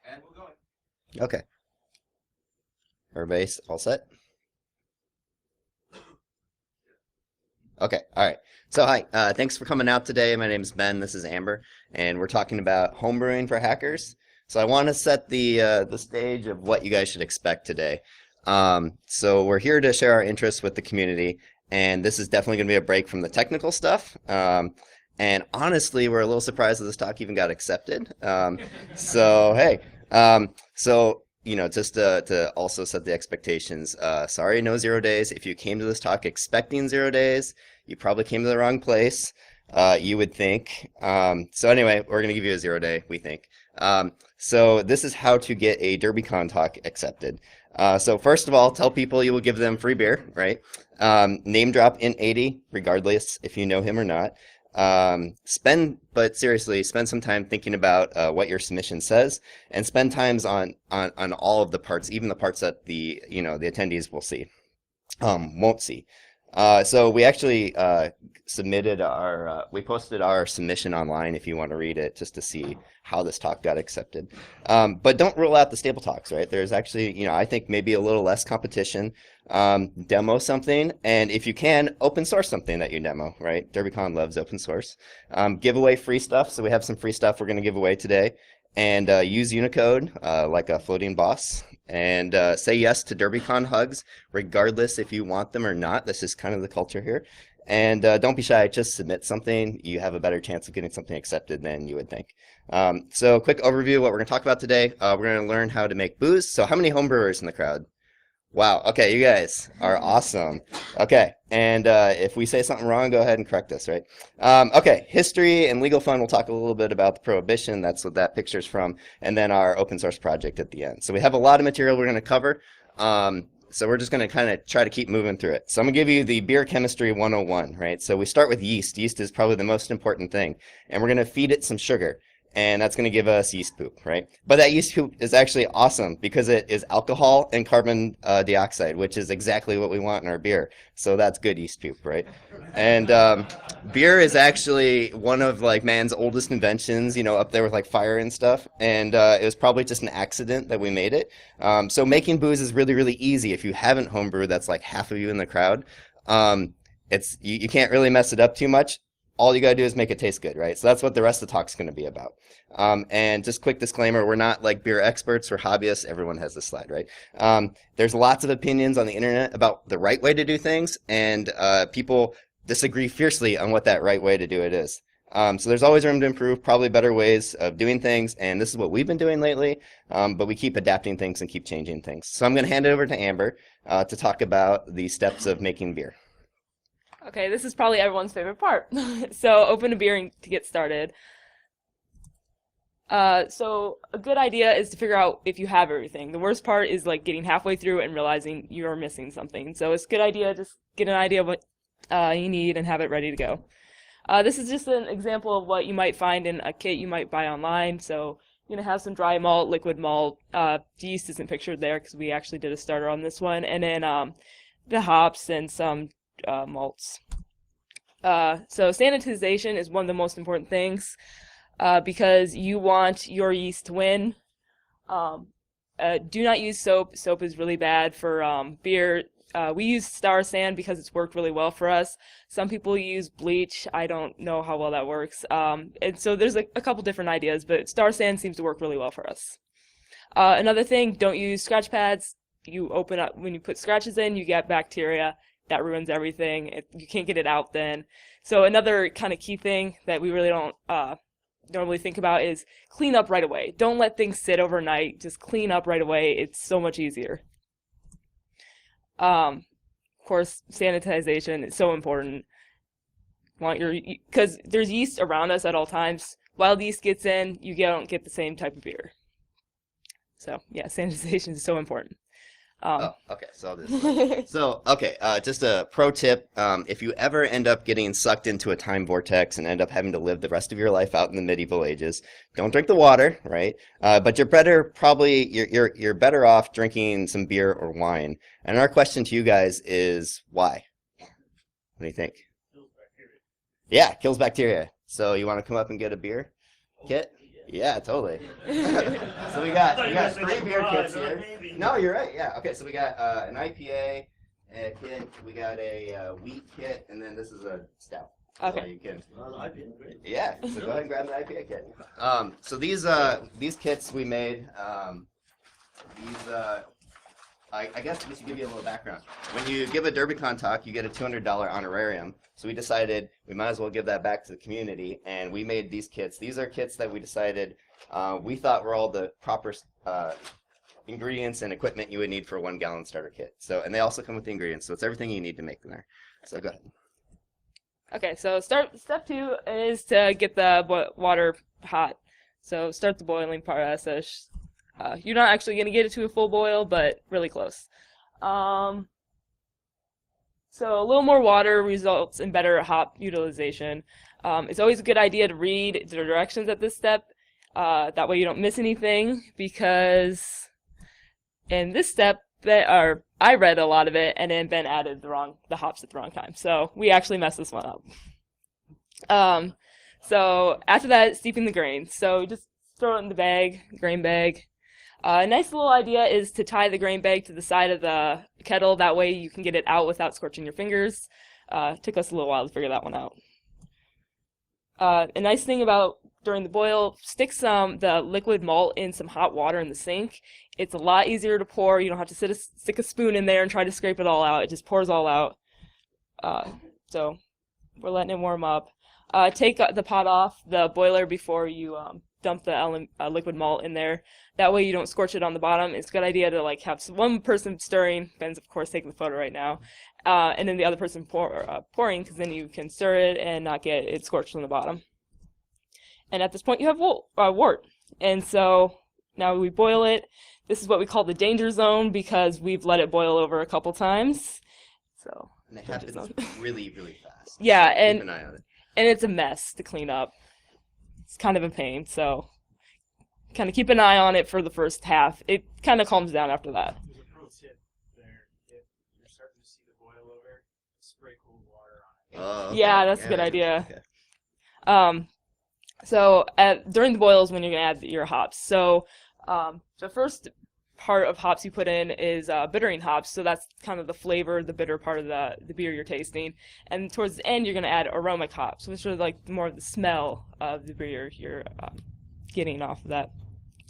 And we're going. Okay. Everybody's all set? Okay, all right. So hi, thanks for coming out today. My name is Ben. This is Amber, and we're talking about homebrewing for hackers. So I want to set the stage of what you guys should expect today. So we're here to share our interests with the community, and this is definitely going to be a break from the technical stuff. And honestly, we're a little surprised that this talk even got accepted. So hey, so just to also set the expectations. Sorry, no 0 days. If you came to this talk expecting 0 days, you probably came to the wrong place. You would think. So anyway, we're gonna give you a 0 day, we think. So this is how to get a DerbyCon talk accepted. So first of all, tell people you will give them free beer, right? Name drop in 80, regardless if you know him or not. But seriously, spend some time thinking about what your submission says, and spend times on all of the parts, even the parts that the attendees will see, won't see. So we actually we posted our submission online if you want to read it, just to see how this talk got accepted. But don't rule out the stable talks, right? There's actually, I think maybe a little less competition. Demo something, and if you can, open source something that you demo, right? DerbyCon loves open source. Give away free stuff, so we have some free stuff we're going to give away today. And use Unicode like a floating boss, and say yes to DerbyCon hugs, regardless if you want them or not. This is kind of the culture here. And don't be shy, just submit something. You have a better chance of getting something accepted than you would think. So quick overview of what we're going to talk about today. We're going to learn how to make booze. So how many homebrewers in the crowd? Wow, okay, you guys are awesome. Okay, and if we say something wrong, go ahead and correct us, right? Okay, history and legal fun, we'll talk a little bit about the prohibition, that's what that picture's from, and then our open source project at the end. So we have a lot of material we're going to cover, so we're just going to kind of try to keep moving through it. So I'm going to give you the beer chemistry 101, right? So we start with yeast. Yeast is probably the most important thing, and we're going to feed it some sugar. And that's going to give us yeast poop, right? But that yeast poop is actually awesome because it is alcohol and carbon dioxide, which is exactly what we want in our beer. So that's good yeast poop, right? And beer is actually one of like man's oldest inventions, up there with like fire and stuff. And it was probably just an accident that we made it. So making booze is really, really easy. If you haven't homebrewed, that's like half of you in the crowd. You can't really mess it up too much. All you gotta do is make it taste good, right? So that's what the rest of the talk's gonna be about. And just quick disclaimer, we're not like beer experts, we're hobbyists. Everyone has this slide, right? There's lots of opinions on the internet about the right way to do things, and people disagree fiercely on what that right way to do it is. So there's always room to improve, probably better ways of doing things, and this is what we've been doing lately, but we keep adapting things and keep changing things. So I'm gonna hand it over to Amber to talk about the steps of making beer. Okay, this is probably everyone's favorite part. So open a beer to get started. So a good idea is to figure out if you have everything. The worst part is like getting halfway through and realizing you're missing something. So it's a good idea to just get an idea of what you need and have it ready to go. This is just an example of what you might find in a kit you might buy online. So you're going to have some dry malt, liquid malt. Yeast isn't pictured there because we actually did a starter on this one. And then the hops and some malts. So sanitization is one of the most important things because you want your yeast to win. Do not use soap. Soap is really bad for beer. We use Star San because it's worked really well for us. Some people use bleach. I don't know how well that works. And so there's a couple different ideas, but Star San seems to work really well for us. Another thing, don't use scratch pads. You open up, when you put scratches in, you get bacteria. That ruins everything. You can't get it out then. So another kind of key thing that we really don't normally think about is clean up right away. Don't let things sit overnight. Just clean up right away. It's so much easier. Of course, sanitization is so important. Because there's yeast around us at all times. Wild yeast gets in, you don't get the same type of beer. So yeah, sanitization is so important. Okay, so I'll just, just a pro tip, if you ever end up getting sucked into a time vortex and end up having to live the rest of your life out in the medieval ages, don't drink the water, right? But you're better off drinking some beer or wine. And our question to you guys is why? What do you think? Kills bacteria. Yeah, kills bacteria. So you want to come up and get a beer kit? Yeah. Yeah, totally. So we got 3 beer kits here. No, you're right. Yeah. Okay, so we got an IPA kit, we got a wheat kit, and then this is a stout. Okay. So you can. IPA, great. Yeah. So go ahead and grab the IPA kit. So these kits we made. I guess we should give you a little background. When you give a DerbyCon talk, you get a $200 honorarium. So we decided we might as well give that back to the community, and we made these kits. These are kits that we decided we thought were all the proper ingredients and equipment you would need for a 1 gallon starter kit. So, and they also come with the ingredients, so it's everything you need to make them there. So go ahead. Okay, so step 2 is to get the water hot. So start the boiling process. You're not actually going to get it to a full boil, but really close. So a little more water results in better hop utilization. It's always a good idea to read the directions at this step. That way you don't miss anything, because in this step, I read a lot of it, and then Ben added the hops at the wrong time. So we actually messed this one up. So after that, steeping the grain. So just throw it in the grain bag. A nice little idea is to tie the grain bag to the side of the kettle. That way you can get it out without scorching your fingers. Took us a little while to figure that one out. A nice thing about during the boil, stick the liquid malt in some hot water in the sink. It's a lot easier to pour. You don't have to stick a spoon in there and try to scrape it all out. It just pours all out. So we're letting it warm up. Take the pot off the boiler before you dump the liquid malt in there. That way you don't scorch it on the bottom. It's a good idea to have one person stirring. Ben's of course taking the photo right now, and then the other person pouring, because then you can stir it and not get it scorched on the bottom. And at this point you have wort. And so now we boil it. This is what we call the danger zone, because we've let it boil over a couple times. So and it happens really, really fast. Yeah, so and keep an eye on it. And it's a mess to clean up. It's kind of a pain, so kind of keep an eye on it for the first half. It kind of calms down after that. There's a pro tip there. If you're starting to see the boil over, spray cold water on it. Oh, okay. Yeah, that's a good idea. Okay. So during the boils, when you're going to add your hops. So the first part of hops you put in is bittering hops. So that's kind of the flavor, the bitter part of the beer you're tasting. And towards the end, you're going to add aromatic hops, which are more of the smell of the beer you're getting off of that.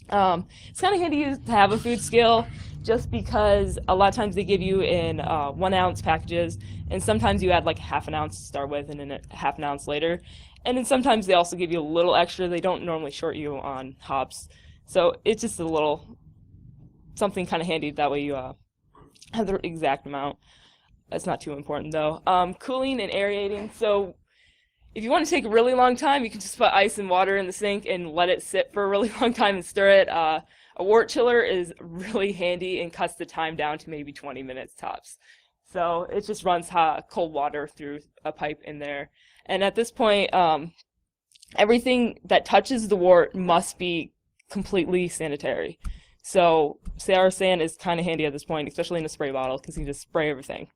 It's kind of handy to have a food scale, just because a lot of times they give you in 1 ounce packages, and sometimes you add half an ounce to start with and then a half an ounce later. And then sometimes they also give you a little extra. They don't normally short you on hops. So it's just a little something kind of handy. That way you have the exact amount. That's not too important though. Cooling and aerating. So if you want to take a really long time, you can just put ice and water in the sink and let it sit for a really long time and stir it. A wort chiller is really handy and cuts the time down to maybe 20 minutes tops. So it just runs cold water through a pipe in there. And at this point, everything that touches the wort must be completely sanitary. So CR sand is kind of handy at this point, especially in a spray bottle, because you can just spray everything.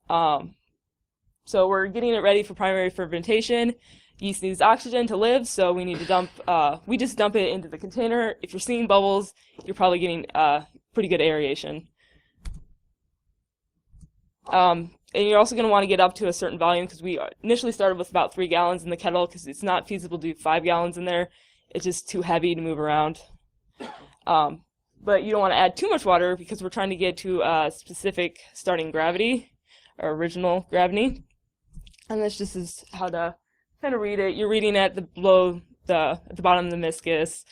So we're getting it ready for primary fermentation. Yeast needs oxygen to live, so we need to we just dump it into the container. If you're seeing bubbles, you're probably getting pretty good aeration. And you're also going to want to get up to a certain volume, because we initially started with about 3 gallons in the kettle, because it's not feasible to do 5 gallons in there. It's just too heavy to move around. But you don't want to add too much water, because we're trying to get to a specific starting gravity, or original gravity. And this just is how to kind of read it. You're reading at at the bottom of the meniscus.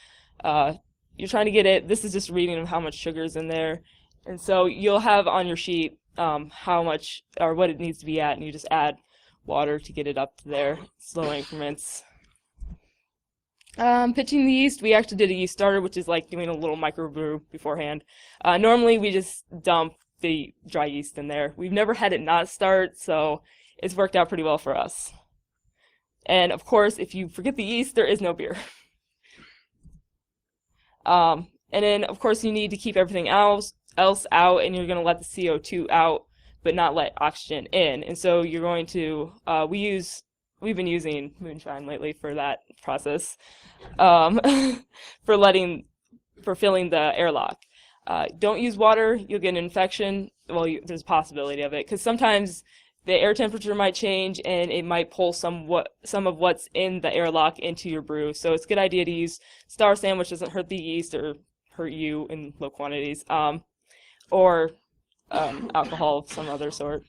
You're trying to get it. This is just a reading of how much sugar is in there. And so you'll have on your sheet how much or what it needs to be at, and you just add water to get it up to there, slow increments. Pitching the yeast, we actually did a yeast starter, which is like doing a little microbrew beforehand. Normally we just dump the dry yeast in there. We've never had it not start, so it's worked out pretty well for us. And of course, if you forget the yeast, there is no beer. And then of course you need to keep everything else out, and you're going to let the CO2 out, but not let oxygen in. And so you're going to, we use we've been using moonshine lately for that process, um, for filling the airlock. Don't use water; you'll get an infection. Well, there's a possibility of it because sometimes the air temperature might change and it might pull some of what's in the airlock into your brew. So it's a good idea to use Star San, which doesn't hurt the yeast or hurt you in low quantities, or alcohol of some other sort.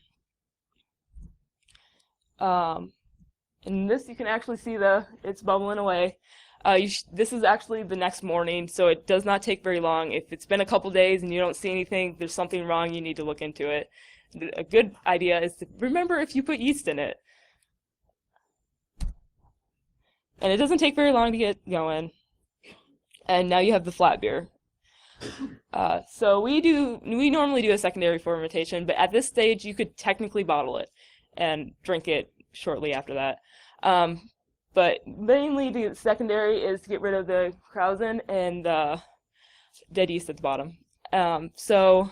In this, you can actually see it's bubbling away. This is actually the next morning, so it does not take very long. If it's been a couple days and you don't see anything, there's something wrong, you need to look into it. A good idea is to remember if you put yeast in it. And it doesn't take very long to get going. And now you have the flat beer. So we normally do a secondary fermentation, but at this stage you could technically bottle it and drink it shortly after that. But mainly the secondary is to get rid of the krausen and dead yeast at the bottom. So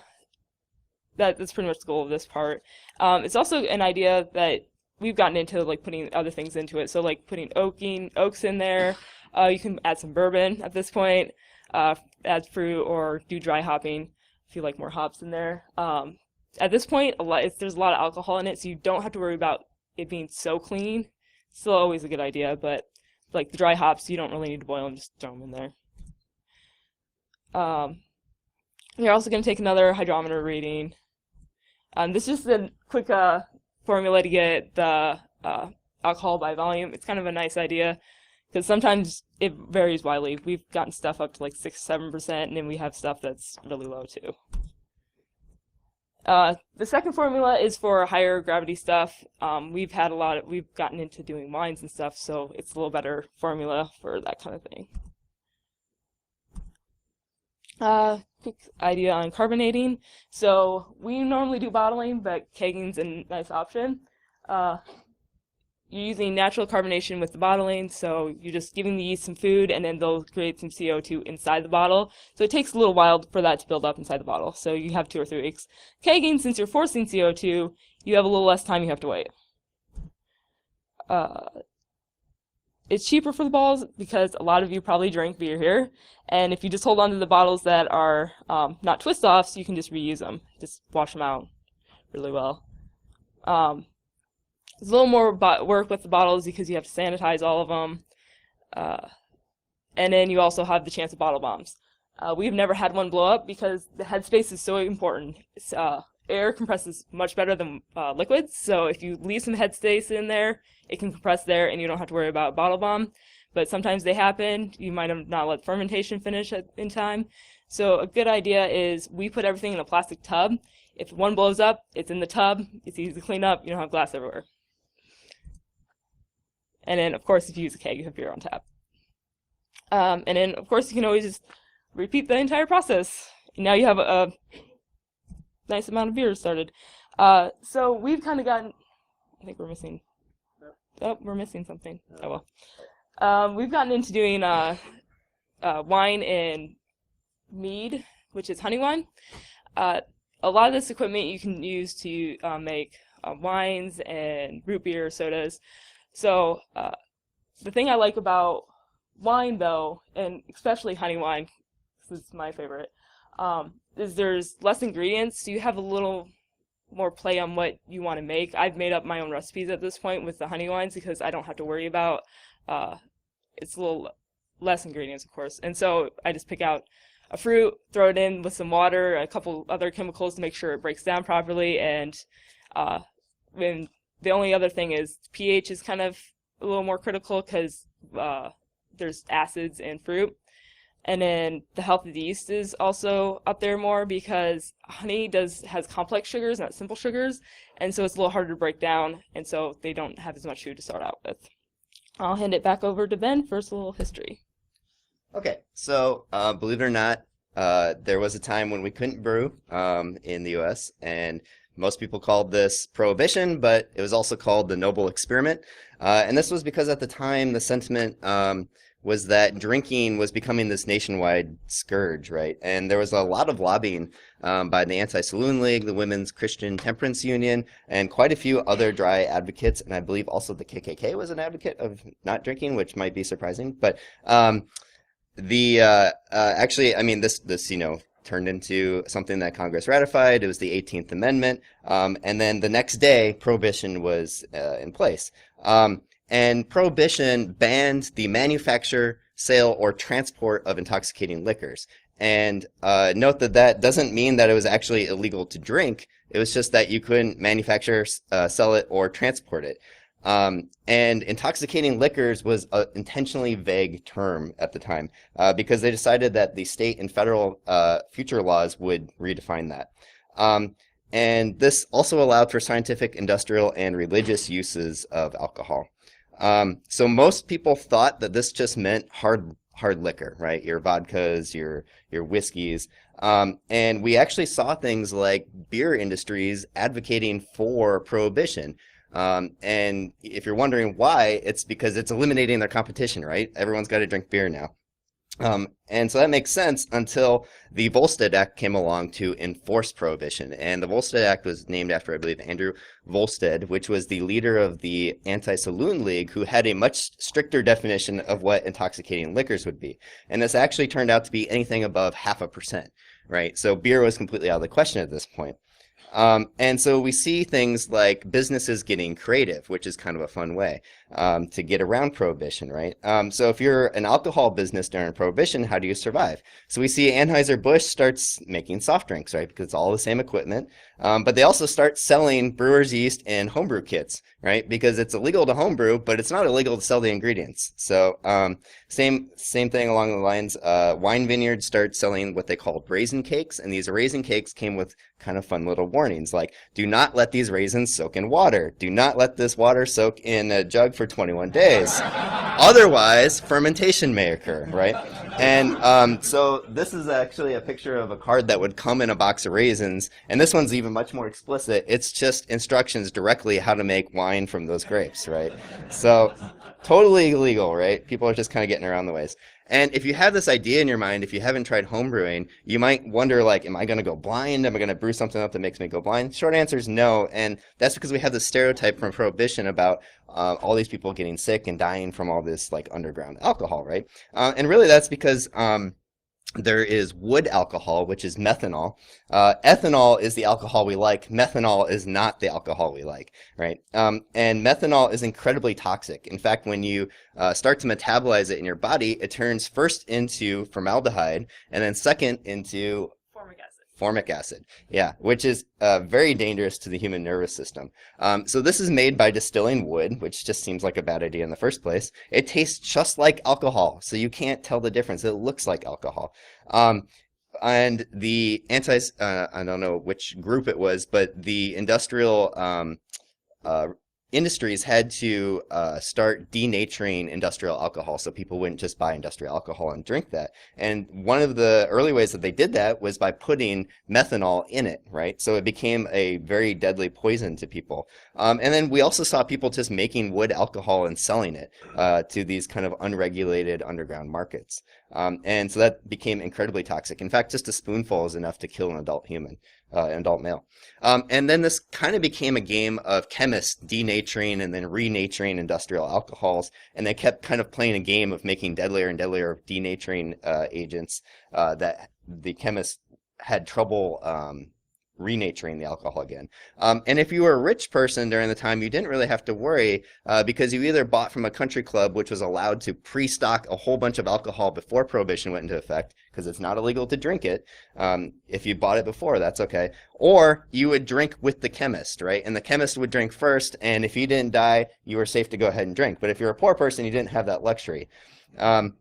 that's pretty much the goal of this part. It's also an idea that we've gotten into, like putting other things into it. So like putting oaks in there. You can add some bourbon at this point, add fruit, or do dry hopping if you like more hops in there. At this point, there's a lot of alcohol in it, so you don't have to worry about it being so clean. Still always a good idea, but like the dry hops, you don't really need to boil them, just throw them in there. You're also going to take another hydrometer reading. This is just a quick formula to get the alcohol by volume. It's kind of a nice idea because sometimes it varies widely. We've gotten stuff up to like 6-7%, and then we have stuff that's really low too. The second formula is for higher gravity stuff. We've gotten into doing wines and stuff, so it's a little better formula for that kind of thing. Quick idea on carbonating. So we normally do bottling, but kegging's a nice option. You're using natural carbonation with the bottling, so you're just giving the yeast some food, and then they'll create some CO2 inside the bottle. So it takes a little while for that to build up inside the bottle. So you have 2 or 3 weeks. Kegging, since you're forcing CO2, you have a little less time you have to wait. It's cheaper for the bottles because a lot of you probably drink beer here, and if you just hold on to the bottles that are not twist-offs, you can just reuse them. Just wash them out really well. There's a little more work with the bottles because you have to sanitize all of them. And then you also have the chance of bottle bombs. We've never had one blow up because the headspace is so important. Air compresses much better than liquids, so if you leave some headspace in there, it can compress there and you don't have to worry about a bottle bomb. But sometimes they happen. You might have not let fermentation finish in time. So a good idea is we put everything in a plastic tub. If one blows up, it's in the tub. It's easy to clean up. You don't have glass everywhere. And then, of course, if you use a keg, you have beer on tap. And then, of course, you can always just repeat the entire process. Now you have a nice amount of beer started. So we've kind of gotten... I think we're missing... Oh, we're missing something. Oh, well. We've gotten into doing wine and mead, which is honey wine. A lot of this equipment you can use to make wines and root beer, sodas. So the thing I like about wine, though, and especially honey wine, this is my favorite, is there's less ingredients, so you have a little more play on what you want to make. I've made up my own recipes at this point with the honey wines because I don't have to worry about, it's a little less ingredients, of course. And so I just pick out a fruit, throw it in with some water, a couple other chemicals to make sure it breaks down properly, and when the only other thing is pH is kind of a little more critical because there's acids in fruit. And then the health of the yeast is also up there more because honey has complex sugars, not simple sugars, and so it's a little harder to break down, and so they don't have as much food to start out with. I'll hand it back over to Ben for a little history. Okay, so believe it or not, there was a time when we couldn't brew in the U.S., and Most people called this prohibition, but it was also called the noble experiment. And this was because at the time the sentiment was that drinking was becoming this nationwide scourge, right? And there was a lot of lobbying by the Anti-Saloon League, the Women's Christian Temperance Union, and quite a few other dry advocates. And I believe also the KKK was an advocate of not drinking, which might be surprising. But actually, I mean, this turned into something that Congress ratified. It was the 18th Amendment. And then the next day, prohibition was in place. And prohibition banned the manufacture, sale, or transport of intoxicating liquors. And note that that doesn't mean that it was actually illegal to drink. It was just that you couldn't manufacture, sell it, or transport it. And intoxicating liquors was an intentionally vague term at the time because they decided that the state and federal future laws would redefine that. And this also allowed for scientific, industrial, and religious uses of alcohol. So most people thought that this just meant hard liquor, right? Your vodkas, your whiskeys. And we actually saw things like beer industries advocating for prohibition. And if you're wondering why, it's because it's eliminating their competition, right? Everyone's got to drink beer now. And so that makes sense until the Volstead Act came along to enforce prohibition. And the Volstead Act was named after, I believe, Andrew Volstead, which was the leader of the Anti-Saloon League, who had a much stricter definition of what intoxicating liquors would be. And this actually turned out to be anything above 0.5%, right? So beer was completely out of the question at this point. And so we see things like businesses getting creative, which is kind of a fun way to get around prohibition, right? So if you're an alcohol business during prohibition, how do you survive? So we see Anheuser-Busch starts making soft drinks, right? Because it's all the same equipment. But they also start selling brewer's yeast and homebrew kits, right? Because it's illegal to homebrew, but it's not illegal to sell the ingredients. So same thing along the lines. Wine vineyards start selling what they called raisin cakes, and these raisin cakes came with kind of fun little warnings like, do not let these raisins soak in water. Do not let this water soak in a jug for 21 days. Otherwise, fermentation may occur, right? And so this is actually a picture of a card that would come in a box of raisins, and this one's even much more explicit. It's just instructions directly how to make wine from those grapes, right? So totally illegal, right? People are just kind of getting around the ways. And if you have this idea in your mind, if you haven't tried homebrewing, you might wonder, like, am I going to go blind? Am I going to brew something up that makes me go blind? Short answer is no, and that's because we have this stereotype from Prohibition about all these people getting sick and dying from all this, like, underground alcohol, right? And really that's because there is wood alcohol, which is methanol. Ethanol is the alcohol we like. Methanol is not the alcohol we like, right? And methanol is incredibly toxic. In fact, when you start to metabolize it in your body, it turns first into formaldehyde and then second into formic acid, yeah, which is very dangerous to the human nervous system. So this is made by distilling wood, which just seems like a bad idea in the first place. It tastes just like alcohol, so you can't tell the difference. It looks like alcohol. And the I don't know which group it was, but the industrial industries had to start denaturing industrial alcohol so people wouldn't just buy industrial alcohol and drink that. And one of the early ways that they did that was by putting methanol in it, right? So it became a very deadly poison to people. And then we also saw people just making wood alcohol and selling it to these kind of unregulated underground markets. And so that became incredibly toxic. In fact, just a spoonful is enough to kill an adult human. An adult male. And then this kind of became a game of chemists denaturing and then renaturing industrial alcohols, and they kept kind of playing a game of making deadlier and deadlier denaturing agents that the chemists had trouble renaturing the alcohol again. And if you were a rich person during the time, you didn't really have to worry because you either bought from a country club, which was allowed to pre-stock a whole bunch of alcohol before Prohibition went into effect, because it's not illegal to drink it. If you bought it before, that's okay. Or you would drink with the chemist, right? And the chemist would drink first, and if you didn't die, you were safe to go ahead and drink. But if you're a poor person, you didn't have that luxury. And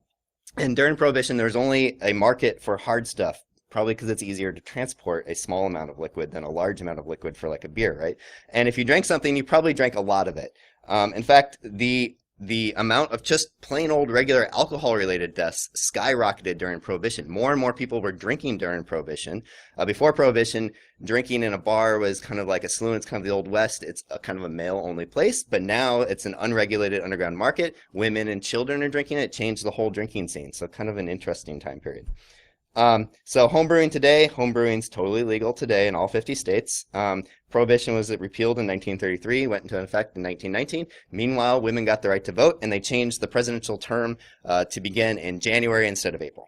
during Prohibition, there was only a market for hard stuff, probably because it's easier to transport a small amount of liquid than a large amount of liquid for like a beer, right? And if you drank something, you probably drank a lot of it. In fact, the the amount of just plain old regular alcohol-related deaths skyrocketed during Prohibition. More and more people were drinking during Prohibition. Before Prohibition, drinking in a bar was kind of like a saloon. It's kind of the Old West. It's a kind of a male-only place. But now it's an unregulated underground market. Women and children are drinking it. It changed the whole drinking scene. So kind of an interesting time period. So homebrewing today, homebrewing's totally legal today in all 50 states. Prohibition was repealed in 1933, went into effect in 1919. Meanwhile, women got the right to vote, and they changed the presidential term to begin in January instead of April.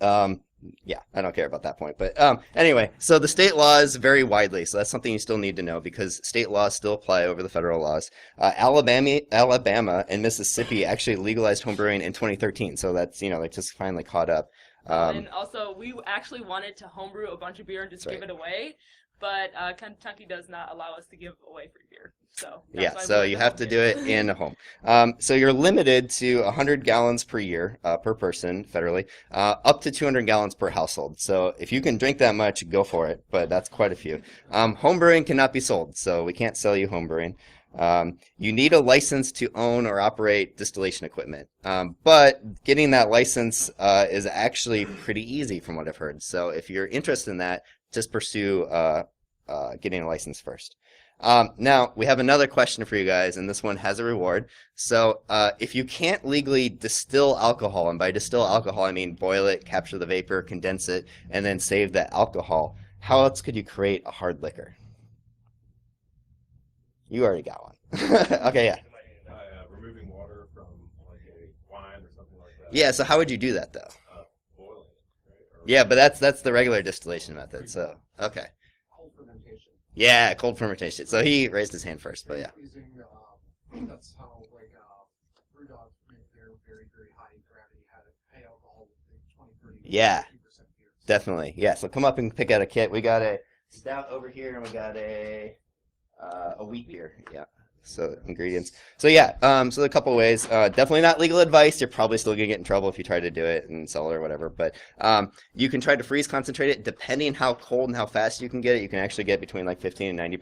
Yeah, I don't care about that point. But anyway, so the state laws vary widely. So that's something you still need to know because state laws still apply over the federal laws. Alabama and Mississippi actually legalized homebrewing in 2013. So that's, they just finally caught up. And also, we actually wanted to homebrew a bunch of beer and just give it away, but Kentucky does not allow us to give away free beer. So yeah, so you have to do it in a home. So you're limited to 100 gallons per year per person federally, up to 200 gallons per household. So if you can drink that much, go for it, but that's quite a few. Homebrewing cannot be sold, so we can't sell you homebrewing. You need a license to own or operate distillation equipment, but getting that license is actually pretty easy from what I've heard. So if you're interested in that, just pursue getting a license first. Now, we have another question for you guys, and this one has a reward. So if you can't legally distill alcohol, and by distill alcohol I mean boil it, capture the vapor, condense it, and then save that alcohol, how else could you create a hard liquor? You already got one. Okay, yeah. Removing water from like a wine or something like that. Yeah, so how would you do that, though? Boiling it, right? Yeah, but that's the regular distillation method, so, okay. Cold fermentation. Yeah, cold fermentation. So he raised his hand first, but yeah. Using, that's how, like, brew dogs make their very, very high gravity high alcohol, 20, 30, Yeah, 50% beer. definitely. Yeah, so come up and pick out a kit. We got a stout over here, and we got a wheat beer. Yeah. So ingredients. So yeah. So a couple ways. Definitely not legal advice. You're probably still gonna get in trouble if you try to do it and sell it or whatever. But you can try to freeze concentrate it. Depending how cold and how fast you can get it, you can actually get between like 15 and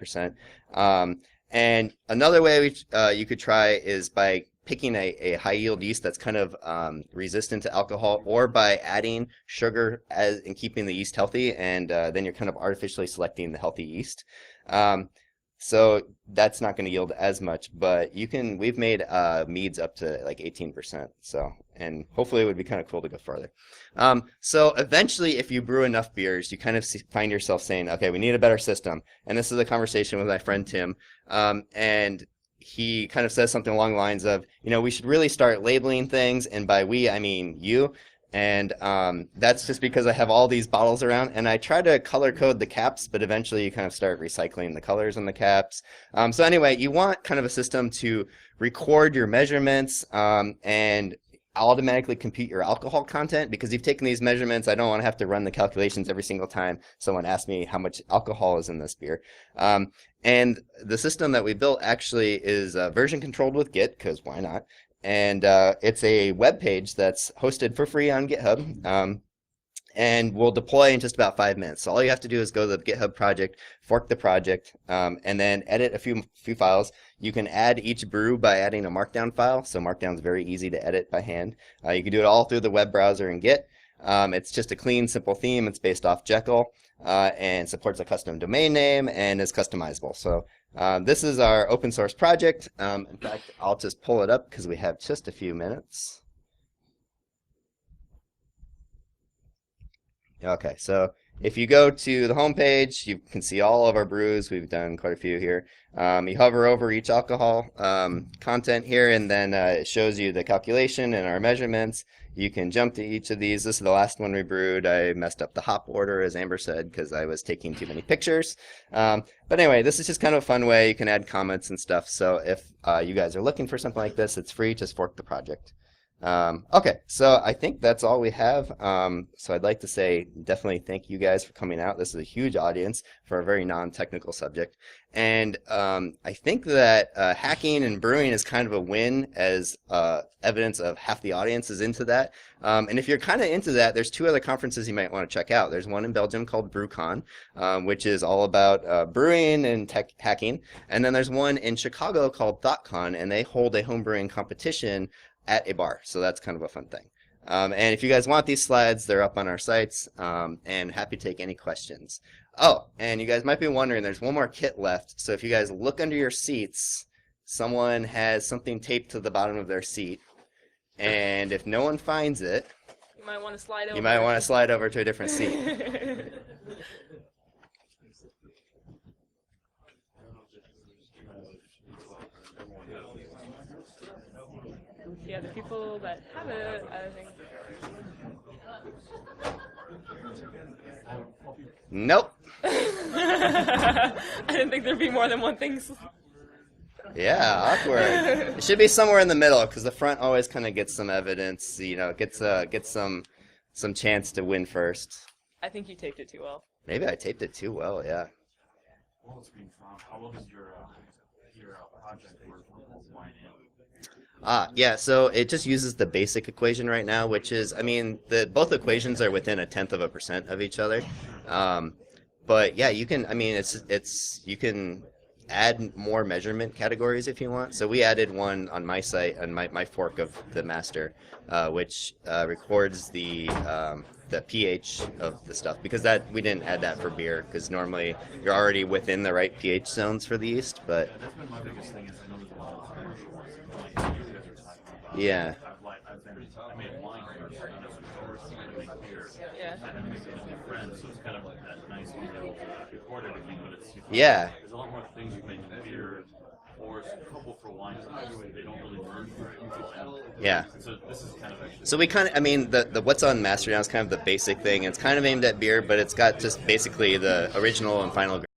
90%. And another way you could try is by picking a high yield yeast that's kind of resistant to alcohol, or by adding sugar and keeping the yeast healthy, and then you're kind of artificially selecting the healthy yeast. So that's not going to yield as much, but we've made meads up to like 18%. So, and hopefully it would be kind of cool to go further. So eventually, if you brew enough beers, you kind of find yourself saying, okay, we need a better system. And this is a conversation with my friend Tim. And he kind of says something along the lines of, we should really start labeling things. And by we, I mean you. And that's just because I have all these bottles around, and I try to color code the caps, but eventually you kind of start recycling the colors on the caps. So anyway, you want kind of a system to record your measurements and automatically compute your alcohol content, because you've taken these measurements. I don't want to have to run the calculations every single time someone asks me how much alcohol is in this beer. And the system that we built actually is version controlled with Git, because why not? And it's a web page that's hosted for free on GitHub, and we'll deploy in just about 5 minutes. So all you have to do is go to the GitHub project, fork the project, and then edit a few files. You can add each brew by adding a Markdown file. So Markdown is very easy to edit by hand. You can do it all through the web browser in Git. It's just a clean, simple theme. It's based off Jekyll and supports a custom domain name and is customizable. So this is our open source project. In fact, I'll just pull it up because we have just a few minutes. Okay, so if you go to the home page, you can see all of our brews. We've done quite a few here. You hover over each alcohol content here, and then it shows you the calculation and our measurements. You can jump to each of these. This is the last one we brewed. I messed up the hop order, as Amber said, because I was taking too many pictures. But anyway, this is just kind of a fun way. You can add comments and stuff. So if you guys are looking for something like this, it's free. Just fork the project. Okay, so I think that's all we have. So I'd like to say definitely thank you guys for coming out. This is a huge audience for a very non-technical subject. And I think that hacking and brewing is kind of a win as evidence of half the audience is into that. And if you're kind of into that, there's 2 other conferences you might want to check out. There's one in Belgium called BrewCon, which is all about brewing and tech hacking. And then there's one in Chicago called ThoughtCon, and they hold a homebrewing competition at a bar. So that's kind of a fun thing. And if you guys want these slides, they're up on our sites, and happy to take any questions. Oh, and you guys might be wondering, there's one more kit left. So if you guys look under your seats, someone has something taped to the bottom of their seat. And if no one finds it, You might want to slide over. you might want to slide over to a different seat. Yeah, the people that have it, I think. Nope. I didn't think there'd be more than one thing. Yeah, awkward. It should be somewhere in the middle, because the front always kind of gets some evidence, you know, gets some chance to win first. I think you taped it too well. Maybe I taped it too well, yeah. Well, it's being found. How long is your project for wine in? Yeah, so it just uses the basic equation right now, which is, I mean, both equations are within 0.1% of each other. But yeah, you can, I mean, you can add more measurement categories if you want. So we added one on my site, on my fork of the master, which records the pH of the stuff, because we didn't add that for beer, because normally you're already within the right pH zones for the yeast, but Yeah, that's been my biggest thing. Is I know there's a lot of commercial ones, like you guys are talking about. yeah. I made wine commercial, and I was first to make beer. Yeah. And I'm making it with friends, so it's kind of like that nice to be able to record everything, but it's Yeah. There's a lot more things you can make in beer, or it's trouble for wines. They don't really learn very well. Yeah. So this is kind of actually. So we kind of, I mean, the what's on master now is kind of the basic thing. It's kind of aimed at beer, but it's got just basically the original and final